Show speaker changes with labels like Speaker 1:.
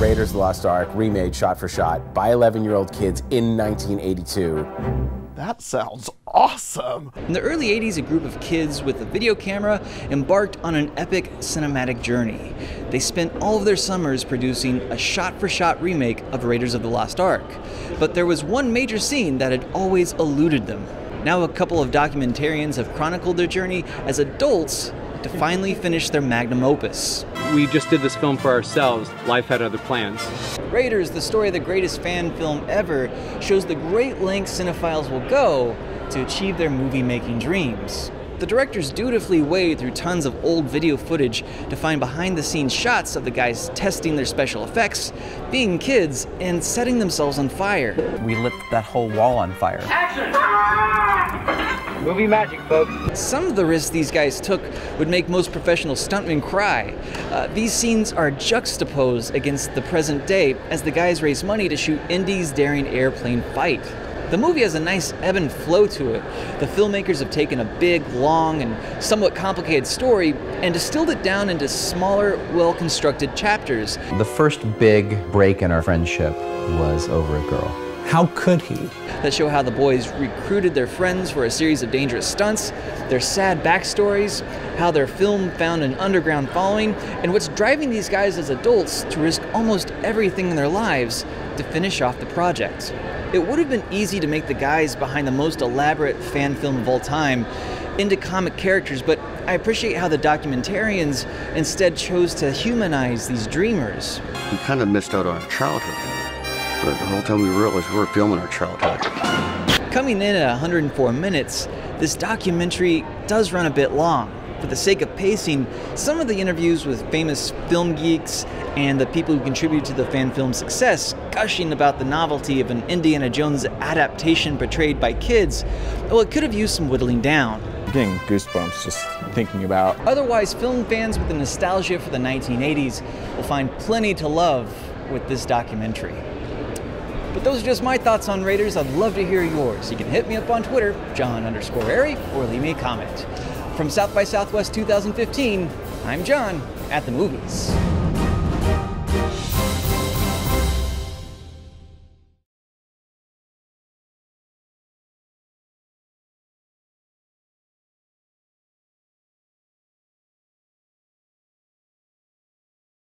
Speaker 1: Raiders of the Lost Ark, remade shot for shot by 11-year-old kids in 1982.
Speaker 2: That sounds awesome!
Speaker 3: In the early 80s, a group of kids with a video camera embarked on an epic cinematic journey. They spent all of their summers producing a shot-for-shot remake of Raiders of the Lost Ark. But there was one major scene that had always eluded them. Now a couple of documentarians have chronicled their journey as adults to finally finish their magnum opus.
Speaker 4: We just did this film for ourselves. Life had other plans.
Speaker 3: Raiders, the story of the greatest fan film ever, shows the great lengths cinephiles will go to achieve their movie-making dreams. The directors dutifully wade through tons of old video footage to find behind-the-scenes shots of the guys testing their special effects, being kids, and setting themselves on fire.
Speaker 5: We lit that whole wall on fire.
Speaker 6: Action! Movie magic, folks.
Speaker 3: Some of the risks these guys took would make most professional stuntmen cry. These scenes are juxtaposed against the present day as the guys raise money to shoot Indy's daring airplane fight. The movie has a nice ebb and flow to it. The filmmakers have taken a big, long, and somewhat complicated story and distilled it down into smaller, well-constructed chapters.
Speaker 5: The first big break in our friendship was over a girl. How could he?
Speaker 3: That show how the boys recruited their friends for a series of dangerous stunts, their sad backstories, how their film found an underground following, and what's driving these guys as adults to risk almost everything in their lives to finish off the project. It would have been easy to make the guys behind the most elaborate fan film of all time into comic characters, but I appreciate how the documentarians instead chose to humanize these dreamers.
Speaker 7: We kind of missed out on our childhood, but the whole time we realized we were filming our childhood.
Speaker 3: Coming in at 104 minutes, this documentary does run a bit long. For the sake of pacing, some of the interviews with famous film geeks and the people who contribute to the fan film's success, gushing about the novelty of an Indiana Jones adaptation portrayed by kids, well, it could have used some whittling down.
Speaker 8: I'm getting goosebumps just thinking about.
Speaker 3: Otherwise, film fans with a nostalgia for the 1980s will find plenty to love with this documentary. But those are just my thoughts on Raiders. I'd love to hear yours. You can hit me up on Twitter, John_Airy, or leave me a comment. From South by Southwest 2015, I'm John at the movies.